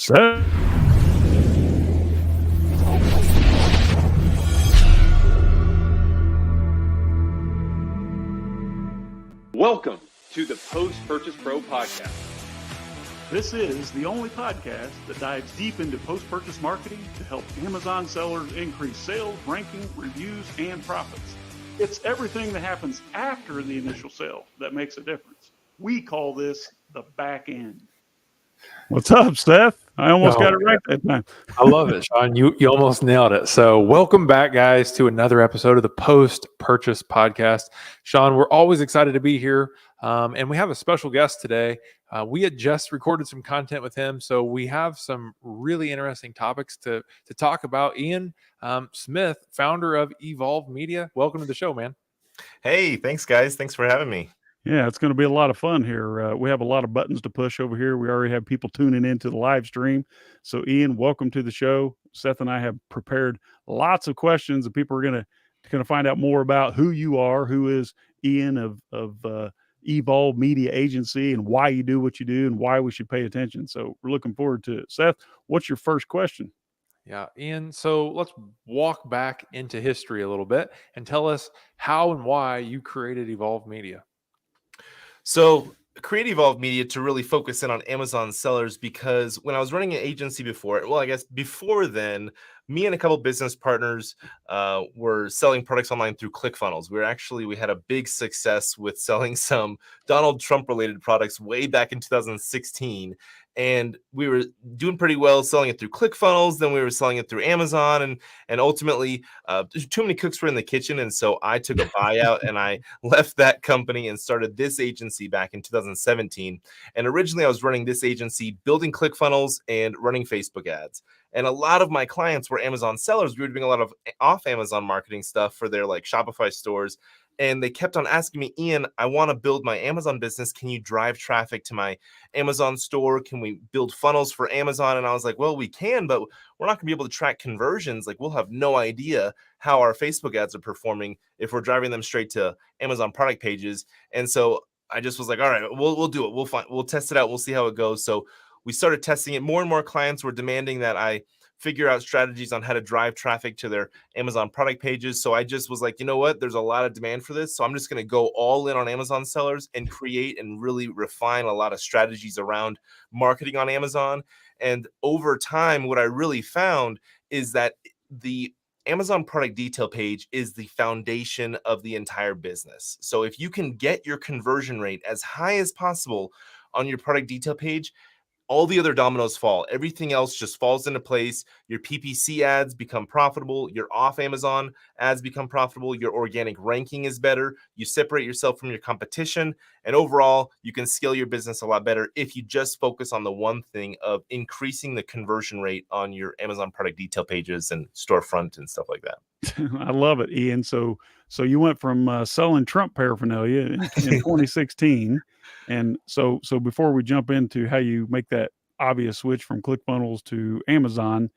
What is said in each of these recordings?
Seth. Welcome to the Post-Purchase Pro Podcast. This is the only podcast that dives deep into post-purchase marketing to help Amazon sellers increase sales, ranking, reviews, and profits. It's everything that happens after the initial sale that makes a difference. We call this the back end. What's up, Seth? I almost got it right that time. I love it, Shawn. You almost nailed it. So welcome back, guys, to another episode of the Post-Purchase Podcast. Shawn, we're always excited to be here, and we have a special guest today. We had just recorded some content with him, so we have some really interesting topics to talk about. Ian Smith, founder of Evolve Media. Welcome to the show, man. Hey, thanks, guys. Thanks for having me. Yeah, it's going to be a lot of fun here. We have a lot of buttons to push over here. We already have people tuning into the live stream. So, Ian, welcome to the show. Seth and I have prepared lots of questions, and people are going to find out more about who you are, who is Ian of Evolve Media Agency, and why you do what you do, and why we should pay attention. So, we're looking forward to it. Seth, what's your first question? Yeah, Ian, so let's walk back into history a little bit and tell us how and why you created Evolve Media. So create Evolve Media to really focus in on Amazon sellers, because when I was running an agency before then, me and a couple business partners were selling products online through ClickFunnels. We had a big success with selling some Donald Trump related products way back in 2016. And we were doing pretty well selling it through ClickFunnels. Then we were selling it through Amazon, and ultimately too many cooks were in the kitchen. And so I took a buyout and I left that company and started this agency back in 2017. And originally I was running this agency, building ClickFunnels and running Facebook ads. And a lot of my clients were Amazon sellers. We were doing a lot of off Amazon marketing stuff for their like Shopify stores. And they kept on asking me, Ian, I want to build my Amazon business. Can you drive traffic to my Amazon store? Can we build funnels for Amazon? And I was like, well, we can, but we're not going to be able to track conversions. Like, we'll have no idea how our Facebook ads are performing if we're driving them straight to Amazon product pages. And so I just was like, all right, we'll do it. We'll test it out. We'll see how it goes. So we started testing it. More and more clients were demanding that I figure out strategies on how to drive traffic to their Amazon product pages. So I just was like, you know what? There's a lot of demand for this. So I'm just going to go all in on Amazon sellers and create and really refine a lot of strategies around marketing on Amazon. And over time, what I really found is that the Amazon product detail page is the foundation of the entire business. So if you can get your conversion rate as high as possible on your product detail page, all the other dominoes fall. Everything else just falls into place. Your PPC ads become profitable. Your off Amazon ads become profitable. Your organic ranking is better. You separate yourself from your competition. And overall, you can scale your business a lot better if you just focus on the one thing of increasing the conversion rate on your Amazon product detail pages and storefront and stuff like that. I love it, Ian. So you went from selling Trump paraphernalia in 2016, and so before we jump into how you make that obvious switch from ClickFunnels to Amazon,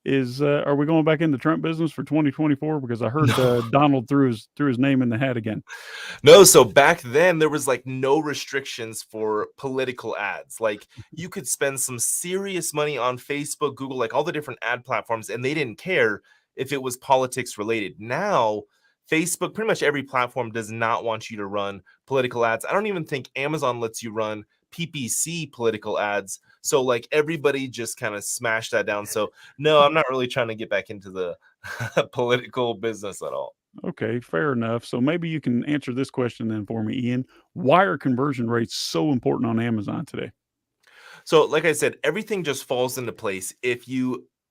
are we going back into Trump business for 2024? Because I heard Donald threw his name in the hat again. No, so back then there was like no restrictions for political ads. Like, you could spend some serious money on Facebook, Google, like all the different ad platforms, and they didn't care if it was politics related. Now, Facebook, pretty much every platform does not want you to run political ads. I don't even think Amazon lets you run PPC political ads. So like everybody just kind of smashed that down. So no, I'm not really trying to get back into the political business at all. Okay, fair enough. So maybe you can answer this question then for me, Ian. Why are conversion rates so important on Amazon today? So like I said, everything just falls into place.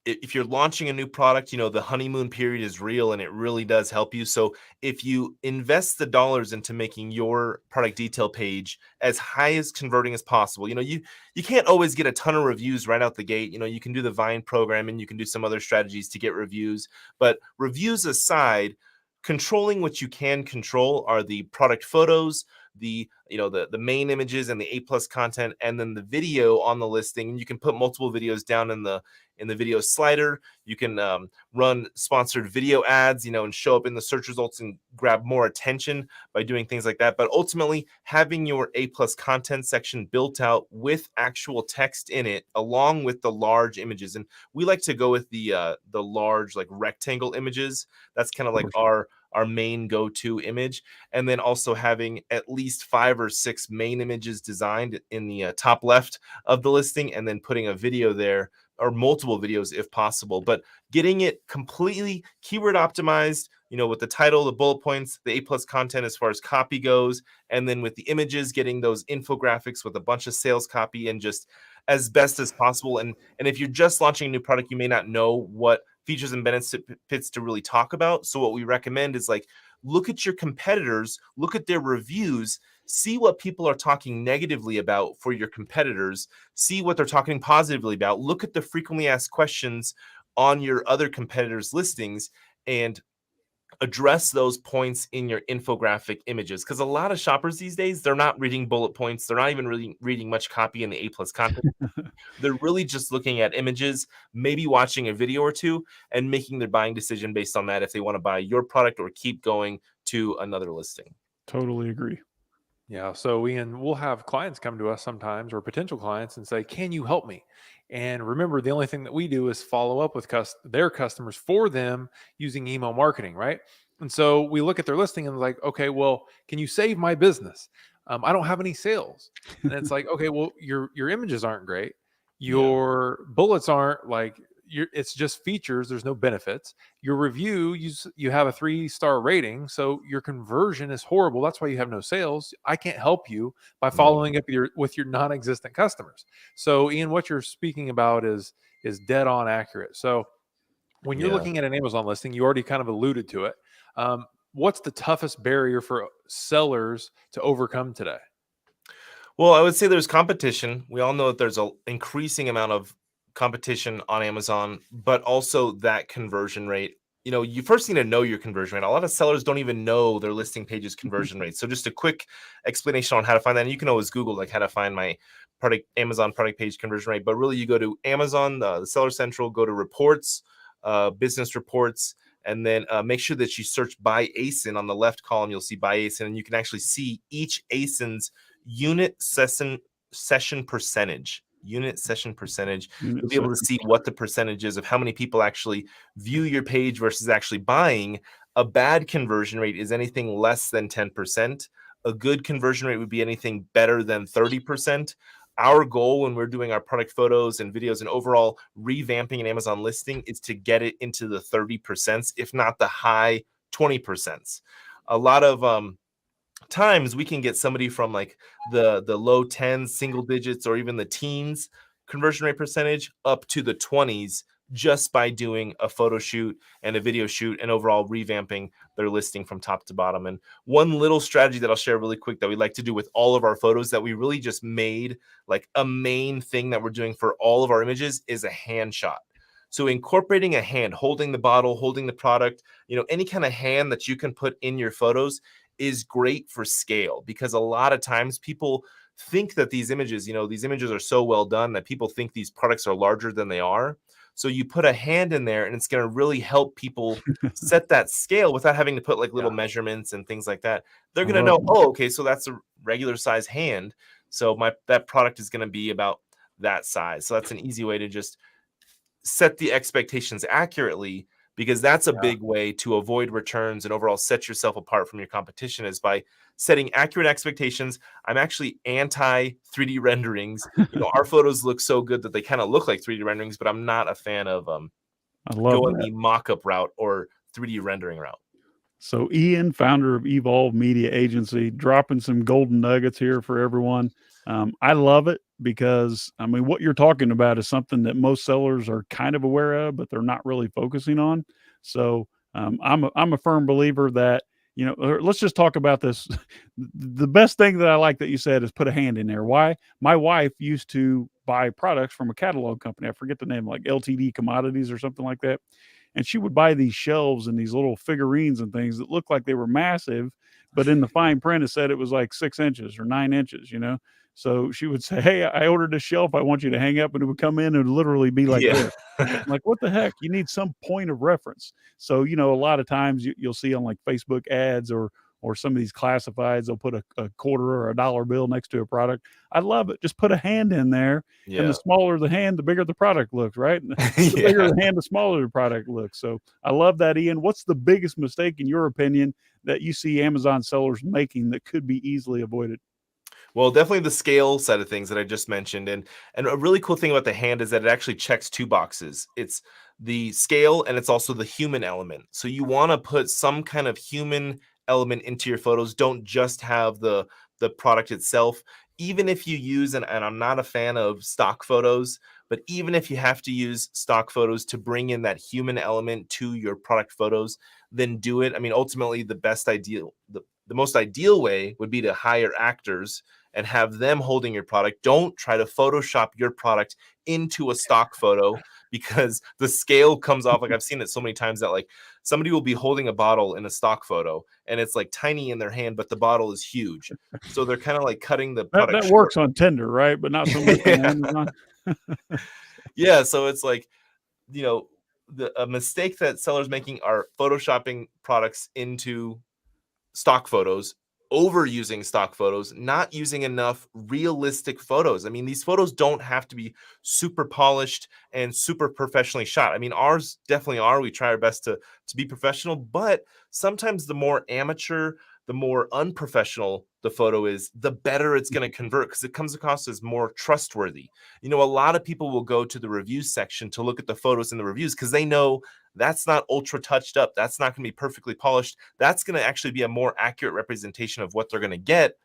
If you're launching a new product, the honeymoon period is real and it really does help you. So if you invest the dollars into making your product detail page as high as converting as possible, you can't always get a ton of reviews right out the gate. You can do the Vine program and you can do some other strategies to get reviews. But reviews aside, controlling what you can control are the product photos, the the main images and the A+ content, and then the video on the listing. And you can put multiple videos down in the video slider. You can run sponsored video ads, and show up in the search results and grab more attention by doing things like that. But ultimately, having your A+ content section built out with actual text in it, along with the large images. And we like to go with the large, like, rectangle images. That's kind of like our main go-to image. And then also having at least 5 or 6 main images designed in the top left of the listing, and then putting a video there, or multiple videos if possible, but getting it completely keyword optimized, with the title, the bullet points, the A+ content as far as copy goes, and then with the images, getting those infographics with a bunch of sales copy, and just as best as possible. And if you're just launching a new product, you may not know what features and benefits to really talk about. So what we recommend is, like, look at your competitors, look at their reviews, see what people are talking negatively about for your competitors, see what they're talking positively about, look at the frequently asked questions on your other competitors' listings, and address those points in your infographic images. Because a lot of shoppers these days, they're not reading bullet points. They're not even really reading much copy in the A+ content. They're really just looking at images, maybe watching a video or two, and making their buying decision based on that, if they want to buy your product or keep going to another listing. Totally agree. Yeah. So Ian, we'll have clients come to us sometimes, or potential clients, and say, "Can you help me?" And remember, the only thing that we do is follow up with their customers for them using email marketing, right? And so we look at their listing and like, okay, well, can you save my business? I don't have any sales. And it's like, okay, well, your images aren't great. Your bullets aren't like, it's just features. There's no benefits. Your review, you have a 3-star rating, so your conversion is horrible. That's why you have no sales. I can't help you by following up with your non-existent customers. So, Ian, what you're speaking about is dead on accurate. So, when you're looking at an Amazon listing, you already kind of alluded to it. What's the toughest barrier for sellers to overcome today? Well, I would say there's competition. We all know that there's an increasing amount of competition on Amazon, but also that conversion rate. You first need to know your conversion rate. A lot of sellers don't even know their listing page's conversion rate. So just a quick explanation on how to find that. And you can always Google, like, how to find my Amazon product page conversion rate. But really, you go to Amazon, the Seller Central, go to reports, business reports, and then make sure that you search by ASIN. On the left column, you'll see by ASIN, and you can actually see each ASIN's unit session percentage. You'll be able to see what the percentage is of how many people actually view your page versus actually buying. A bad conversion rate is anything less than 10%. A good conversion rate would be anything better than 30%. Our goal when we're doing our product photos and videos and overall revamping an Amazon listing is to get it into the 30%, if not the high 20%. A lot of times we can get somebody from like the low 10s, single digits, or even the teens conversion rate percentage up to the 20s just by doing a photo shoot and a video shoot and overall revamping their listing from top to bottom. And one little strategy that I'll share really quick that we like to do with all of our photos that we really just made like a main thing that we're doing for all of our images is a hand shot. So incorporating a hand, holding the bottle, holding the product, any kind of hand that you can put in your photos is great for scale, because a lot of times people think that these images are so well done that people think these products are larger than they are. So you put a hand in there and it's going to really help people set that scale without having to put like little measurements and things like that. They're going to know, oh, okay, so that's a regular size hand. So that product is going to be about that size. So that's an easy way to just set the expectations accurately, because that's a big way to avoid returns and overall set yourself apart from your competition, is by setting accurate expectations. I'm actually anti 3D renderings. Our photos look so good that they kind of look like 3D renderings, but I'm not a fan of going the mock-up route or 3D rendering route. So Ian, founder of Evolve Media Agency, dropping some golden nuggets here for everyone. I love it because, what you're talking about is something that most sellers are kind of aware of, but they're not really focusing on. So I'm a firm believer that, let's just talk about this. The best thing that I like that you said is put a hand in there. Why? My wife used to buy products from a catalog company. I forget the name, like LTD Commodities or something like that. And she would buy these shelves and these little figurines and things that looked like they were massive, but in the fine print, it said it was like 6 inches or 9 inches, you know? So she would say, "Hey, I ordered a shelf. I want you to hang up," and it would come in and literally be like Yeah. this. I'm like, what the heck? You need some point of reference. So, you know, a lot of times you'll see on like Facebook ads or some of these classifieds, they'll put a quarter or a dollar bill next to a product. I love it. Just put a hand in there, and the Yeah. smaller the hand, the bigger the product looks, right? And the bigger Yeah. the hand, the smaller the product looks. So I love that, Ian. What's the biggest mistake, in your opinion, that you see Amazon sellers making that could be easily avoided? Well, definitely the scale side of things that I just mentioned, and a really cool thing about the hand is that it actually checks two boxes. It's the scale and it's also the human element. So you want to put some kind of human element into your photos. Don't just have the product itself. Even if you use, and I'm not a fan of stock photos, but even if you have to use stock photos to bring in that human element to your product photos, then do it. I mean, ultimately, the most ideal way would be to hire actors and have them holding your product. Don't try to Photoshop your product into a stock photo because the scale comes off. Like I've seen it so many times that like somebody will be holding a bottle in a stock photo and it's like tiny in their hand, but the bottle is huge. So they're kind of like cutting the That product that short. works on Tinder, right? But not so much on Yeah. Amazon. Yeah. So it's like, you know, a mistake that sellers making are photoshopping products into stock photos, overusing stock photos, not using enough realistic photos. I mean, these photos don't have to be super polished and super professionally shot. I mean, ours definitely are. We try our best to be professional, but sometimes the more amateur, the more unprofessional the photo is, the better it's going to convert because it comes across as more trustworthy. You know, a lot of people will go to the reviews section to look at the photos in the reviews because they know that's not ultra touched up. That's not going to be perfectly polished. That's going to actually be a more accurate representation of what they're going to get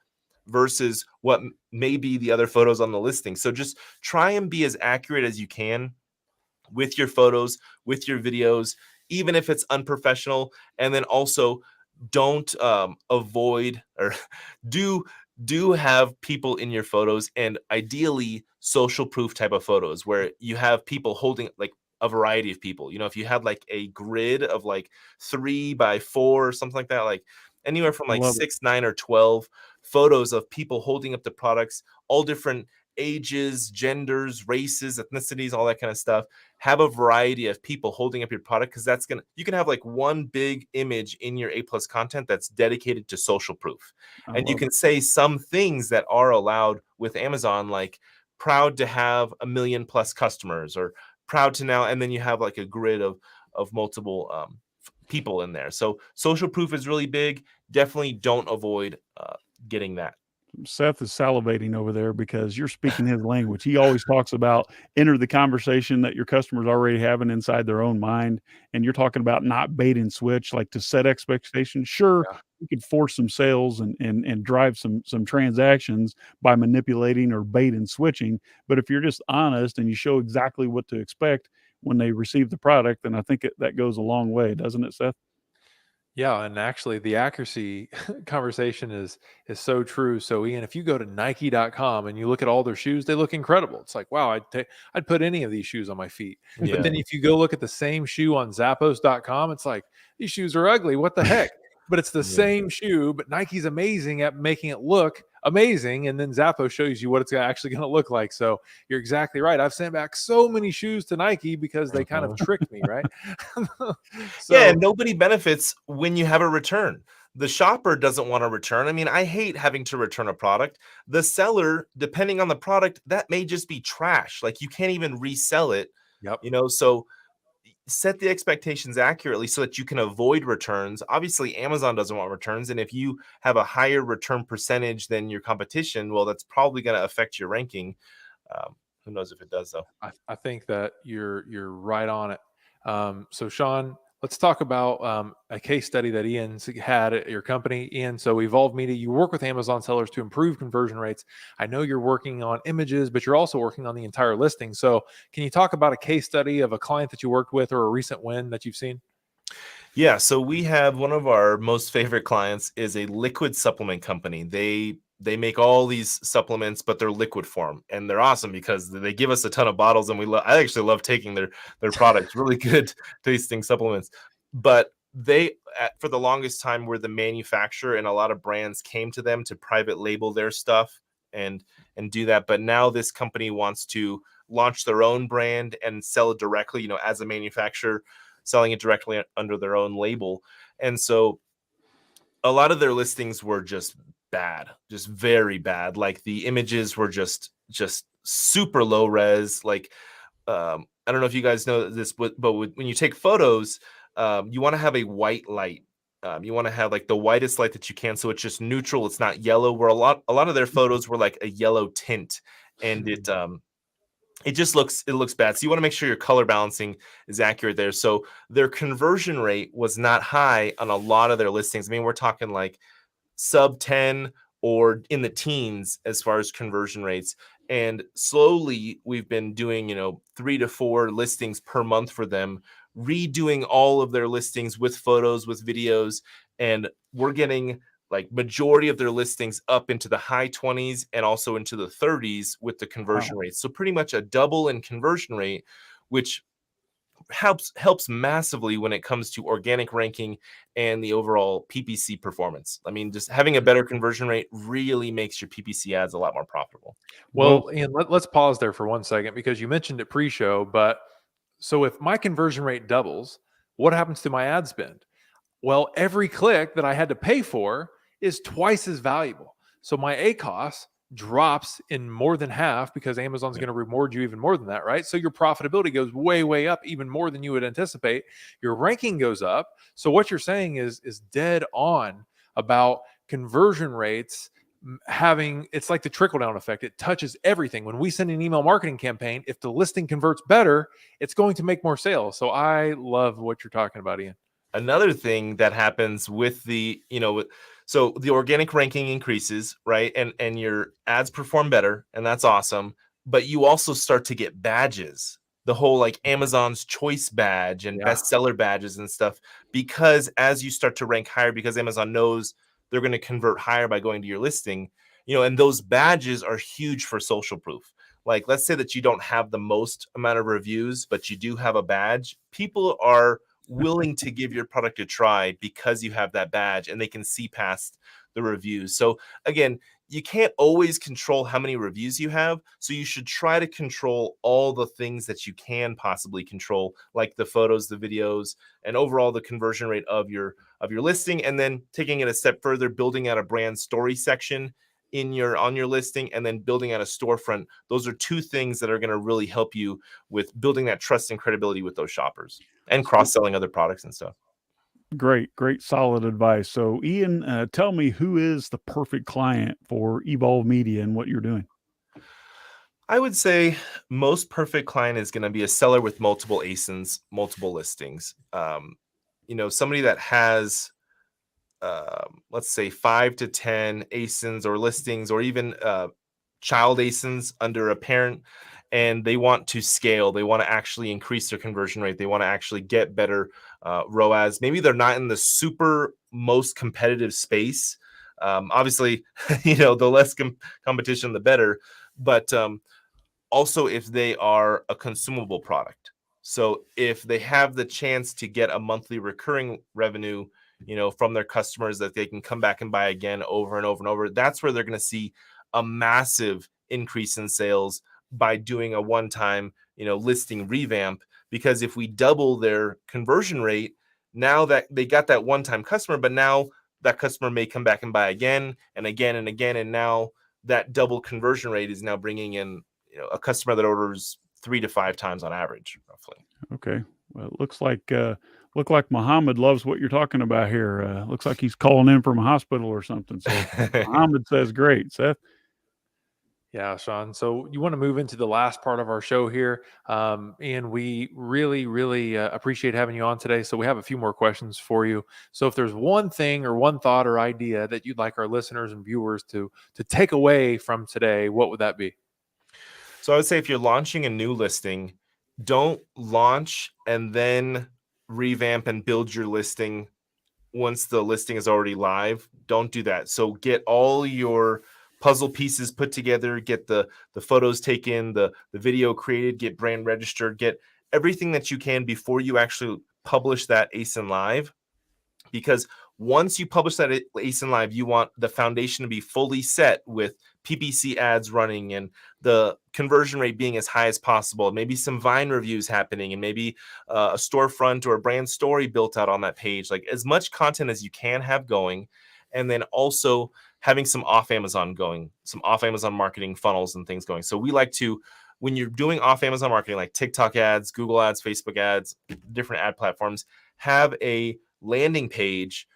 versus what may be the other photos on the listing. So just try and be as accurate as you can with your photos, with your videos, even if it's unprofessional. And then also don't avoid or do have people in your photos, and ideally social proof type of photos where you have people holding like a variety of people. You know, if you had like a grid of like 3 by 4 or something like that, like anywhere from I like love it. 6, 9, or 12 photos of people holding up the products, all different ages, genders, races, ethnicities, all that kind of stuff. Have a variety of people holding up your product because you can have like one big image in your A+ content that's dedicated to social proof. I And you love it. can say some things that are allowed with Amazon, like proud to have 1 million+ customers, or proud to now, and then you have like a grid of multiple people in there. So social proof is really big. Definitely don't avoid getting that. Seth is salivating over there because you're speaking his language. He always talks about enter the conversation that your customers already having inside their own mind. And you're talking about not bait and switch, like to set expectations. Sure, Yeah. you could force some sales and drive some transactions by manipulating or bait and switching. But if you're just honest and you show exactly what to expect when they receive the product, then I think that goes a long way, doesn't it, Seth? Yeah, and actually the accuracy conversation is so true. So Ian, if you go to Nike.com and you look at all their shoes, they look incredible. It's like, wow, I'd put any of these shoes on my feet. But Yeah. then if you go look at the same shoe on Zappos.com, it's like, these shoes are ugly. What the heck? But it's the Yeah. same shoe, but Nike's amazing at making it look amazing. And then Zappos shows you what it's actually going to look like. So you're exactly right. I've sent back so many shoes to Nike because they kind of Uh-huh. tricked me, right? Yeah, So and nobody benefits when you have a return. The shopper doesn't want to return. I mean, I hate having to return a product. The seller, depending on the product, that may just be trash. Like you can't even resell it, yep. you know. So set the expectations accurately so that you can avoid returns. Obviously, Amazon doesn't want returns, and if you have a higher return percentage than your competition, well, that's probably going to affect your ranking. Who knows if it does, though? I think that you're right on it. So Shawn, let's talk about a case study that Ian's had at your company. Ian, so Evolve Media, you work with Amazon sellers to improve conversion rates. I know you're working on images, but you're also working on the entire listing. So can you talk about a case study of a client that you worked with or a recent win that you've seen? Yeah, so we have one of our most favorite clients is a liquid supplement company. They make all these supplements, but they're liquid form, and they're awesome because they give us a ton of bottles, and I actually love taking their products. Really good tasting supplements, but they for the longest time were the manufacturer, and a lot of brands came to them to private label their stuff and do that. But now this company wants to launch their own brand and sell it directly, as a manufacturer, selling it directly under their own label. And so a lot of their listings were just bad, just very bad. Like the images were just super low res. Like I don't know if you guys know this, but when you take photos, you want to have a white light. You want to have like the whitest light that you can, so it's just neutral. It's not yellow. Where a lot of their photos were like a yellow tint, and it just looks bad. So you want to make sure your color balancing is accurate there. So their conversion rate was not high on a lot of their listings. I mean, we're talking like sub 10 or in the teens as far as conversion rates. And slowly we've been doing, 3 to 4 listings per month for them, redoing all of their listings with photos, with videos, and we're getting like majority of their listings up into the high 20s and also into the 30s with the conversion rate. So pretty much a double in conversion rate, which helps massively when it comes to organic ranking and the overall PPC performance. I mean, just having a better conversion rate really makes your PPC ads a lot more profitable. Well, Ian, let's pause there for 1 second, because you mentioned it pre-show, but so if my conversion rate doubles, what happens to my ad spend? Well, every click that I had to pay for is twice as valuable. So my ACoS drops in more than half, because Amazon's going to reward you even more than that, right? So your profitability goes way, way up, even more than you would anticipate. Your ranking goes up. So what you're saying is dead on about conversion rates having, it's like the trickle down effect. It touches everything. When we send an email marketing campaign, if the listing converts better, it's going to make more sales. So I love what you're talking about, Ian. Another thing that happens with the, so the organic ranking increases, right? And your ads perform better, and that's awesome. But you also start to get badges, the whole like Amazon's choice badge and bestseller badges and stuff, because as you start to rank higher, because Amazon knows they're going to convert higher by going to your listing, and those badges are huge for social proof. Like, let's say that you don't have the most amount of reviews, but you do have a badge. People are willing to give your product a try because you have that badge and they can see past the reviews. So again, you can't always control how many reviews you have. So you should try to control all the things that you can possibly control, like the photos, the videos, and overall the conversion rate of your listing. And then taking it a step further, building out a brand story section on your listing, and then building out a storefront. Those are 2 things that are going to really help you with building that trust and credibility with those shoppers and cross-selling other products and stuff. Great, solid advice. So Ian, tell me, who is the perfect client for Evolve Media and what you're doing? I would say most perfect client is going to be a seller with multiple ASINs, multiple listings. Somebody that has, let's say 5 to 10 ASINs or listings, or even child ASINs under a parent, and they want to scale. They want to actually increase their conversion rate. They want to actually get better ROAS. Maybe they're not in the super most competitive space. Obviously, the less competition, the better. But also, if they are a consumable product. So if they have the chance to get a monthly recurring revenue, from their customers that they can come back and buy again over and over and over, that's where they're going to see a massive increase in sales by doing a one-time, listing revamp. Because if we double their conversion rate, now that they got that one-time customer, but now that customer may come back and buy again and again and again, and now that double conversion rate is now bringing in, a customer that orders 3 to 5 times on average, roughly. Okay. Well, it looks like Muhammad loves what you're talking about here. Looks like he's calling in from a hospital or something. So Muhammad says, great. Seth? Yeah, Shawn. So you want to move into the last part of our show here. And we really, really appreciate having you on today. So we have a few more questions for you. So if there's one thing or one thought or idea that you'd like our listeners and viewers to take away from today, what would that be? So I would say if you're launching a new listing, don't launch and then revamp and build your listing once the listing is already live. Don't do that. So get all your puzzle pieces put together, get the photos taken, the video created, get brand registered, get everything that you can before you actually publish that ASIN live. because once you publish that ASIN Live, you want the foundation to be fully set with PPC ads running and the conversion rate being as high as possible. Maybe some Vine reviews happening, and maybe a storefront or a brand story built out on that page. Like as much content as you can have going, and then also having some off Amazon going, some off Amazon marketing funnels and things going. So we like to, when you're doing off Amazon marketing, like TikTok ads, Google ads, Facebook ads, different ad platforms, have a landing page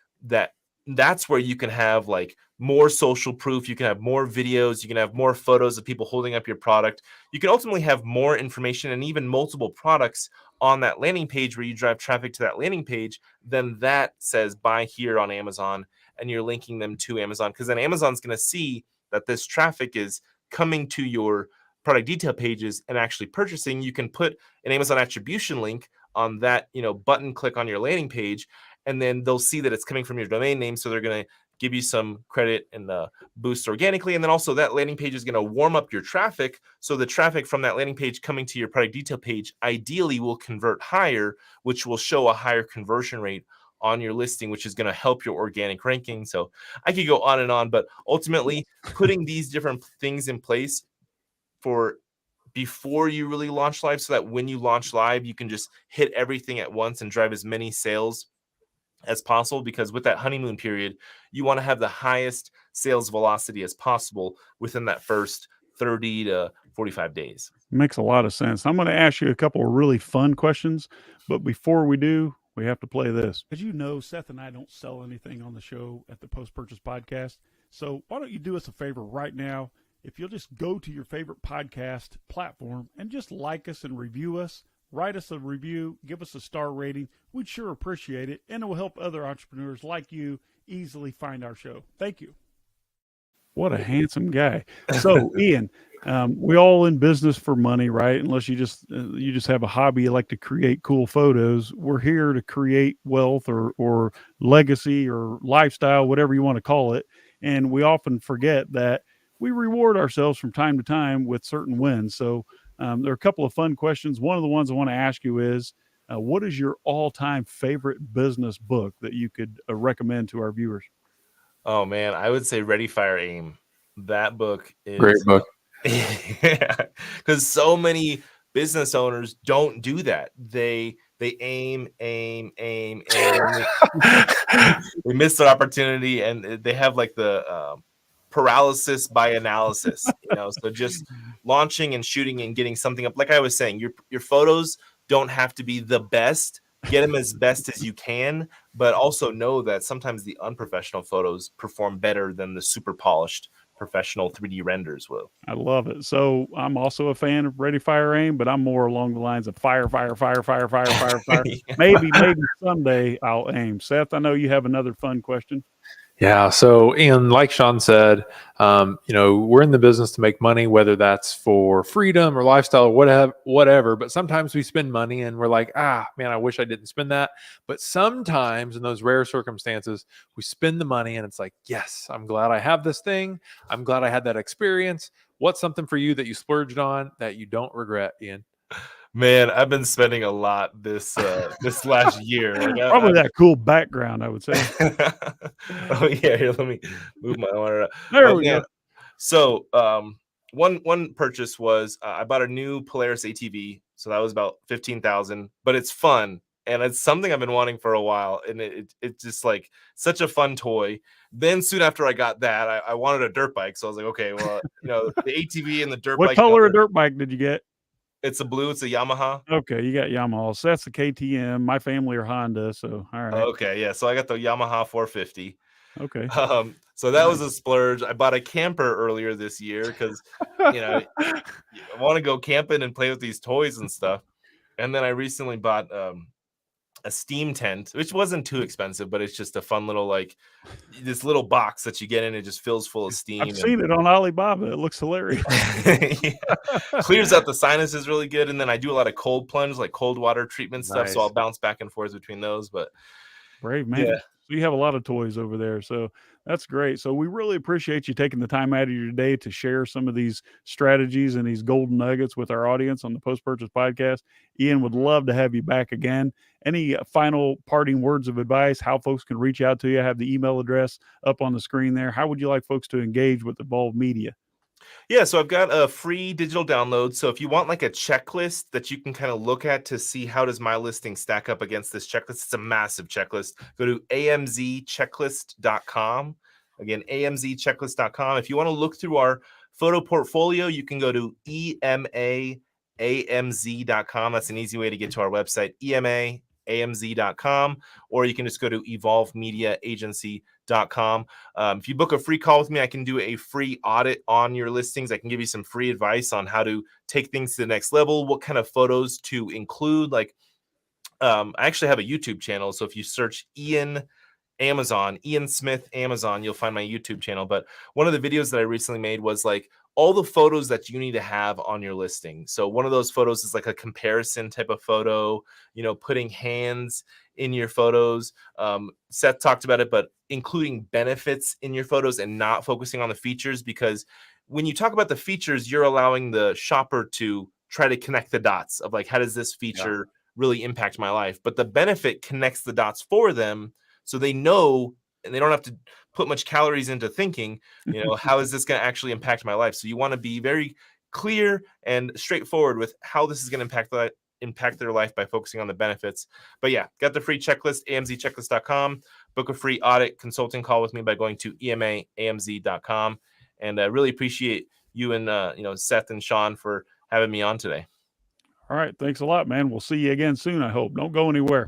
that's where you can have like more social proof. You can have more videos. You can have more photos of people holding up your product. You can ultimately have more information and even multiple products on that landing page where you drive traffic to that landing page. Then that says buy here on Amazon, and you're linking them to Amazon, because then Amazon's going to see that this traffic is coming to your product detail pages and actually purchasing. You can put an Amazon attribution link on that, button click on your landing page, and then they'll see that it's coming from your domain name. So they're going to give you some credit and boost organically. And then also that landing page is going to warm up your traffic. So the traffic from that landing page coming to your product detail page ideally will convert higher, which will show a higher conversion rate on your listing, which is going to help your organic ranking. So I could go on and on, but ultimately putting these different things in place for before you really launch live, so that when you launch live, you can just hit everything at once and drive as many sales as possible. Because with that honeymoon period, you want to have the highest sales velocity as possible within that first 30 to 45 days. Makes a lot of sense. I'm going to ask you a couple of really fun questions, but before we do, we have to play this. As you know, Seth and I don't sell anything on the show at the Post Purchase Podcast. So why don't you do us a favor right now? If you'll just go to your favorite podcast platform and just like us and review us, write us a review, give us a star rating. We'd sure appreciate it, and it will help other entrepreneurs like you easily find our show. Thank you. What a handsome guy. So, Ian, we all in business for money, right? Unless you just have a hobby, you like to create cool photos. We're here to create wealth or legacy or lifestyle, whatever you want to call it. And we often forget that we reward ourselves from time to time with certain wins. So there are a couple of fun questions. One of the ones I want to ask you is, what is your all-time favorite business book that you could recommend to our viewers? Oh man, I would say Ready, Fire, Aim. That book is Great book. Yeah, because so many business owners don't do that. They aim. They miss their opportunity, and they have like the paralysis by analysis. So just launching and shooting and getting something up. Like I was saying, your photos don't have to be the best. Get them as best as you can, but also know that sometimes the unprofessional photos perform better than the super polished professional 3D renders will. I love it. So I'm also a fan of Ready, Fire, Aim, but I'm more along the lines of fire. Yeah. Maybe someday I'll aim. Seth, I know you have another fun question. Yeah. So, Ian, like Shawn said, we're in the business to make money, whether that's for freedom or lifestyle or whatever. But sometimes we spend money and we're like, man, I wish I didn't spend that. But sometimes in those rare circumstances, we spend the money and it's like, yes, I'm glad I have this thing. I'm glad I had that experience. What's something for you that you splurged on that you don't regret, Ian? Man, I've been spending a lot this last year. Probably that cool background, I would say. Oh yeah, here, let me move my arm. There we go. So one purchase was I bought a new Polaris ATV, so that was about $15,000. But it's fun, and it's something I've been wanting for a while, and it's just like such a fun toy. Then soon after I got that, I wanted a dirt bike, so I was like, okay, well, the ATV and the dirt bike. What color of dirt bike did you get? It's a blue. It's a Yamaha. Okay, you got Yamaha. So that's the KTM. My family are Honda, so all right. Okay, yeah. So I got the Yamaha 450. Okay. So that was a splurge. I bought a camper earlier this year because I want to go camping and play with these toys and stuff. And then I recently bought a steam tent, which wasn't too expensive, but it's just a fun little this little box that you get in. It just fills full of steam. I've seen it on Alibaba. It looks hilarious. Yeah. Clears out the sinuses really good. And then I do a lot of cold plunge, like cold water treatment stuff. Nice. So I'll bounce back and forth between those. But brave man. Yeah. So you have a lot of toys over there. So That's great. So we really appreciate you taking the time out of your day to share some of these strategies and these golden nuggets with our audience on the Post Purchase Podcast. Ian, would love to have you back again. Any final parting words of advice, how folks can reach out to you? I have the email address up on the screen there. How would you like folks to engage with Evolve Media? Yeah, so I've got a free digital download. So if you want like a checklist that you can kind of look at to see how does my listing stack up against this checklist, it's a massive checklist. Go to amzchecklist.com. Again, amzchecklist.com. If you want to look through our photo portfolio, you can go to emaamz.com. That's an easy way to get to our website, emaamz.com, or you can just go to evolvemediaagency.com. If you book a free call with me, I can do a free audit on your listings. I can give you some free advice on how to take things to the next level, what kind of photos to include. Like, I actually have a YouTube channel. So if you search Ian Smith Amazon, you'll find my YouTube channel. But one of the videos that I recently made was like all the photos that you need to have on your listing. So one of those photos is like a comparison type of photo, putting hands in your photos. Seth talked about it, but including benefits in your photos and not focusing on the features, because when you talk about the features, you're allowing the shopper to try to connect the dots of like, how does this feature really impact my life? But the benefit connects the dots for them, so they know, and they don't have to put much calories into thinking, how is this going to actually impact my life? So you want to be very clear and straightforward with how this is going to impact their life by focusing on the benefits. But yeah, got the free checklist, amzchecklist.com. Book a free audit consulting call with me by going to emaamz.com. And I really appreciate you and Seth and Shawn for having me on today. All right. Thanks a lot, man. We'll see you again soon, I hope. Don't go anywhere.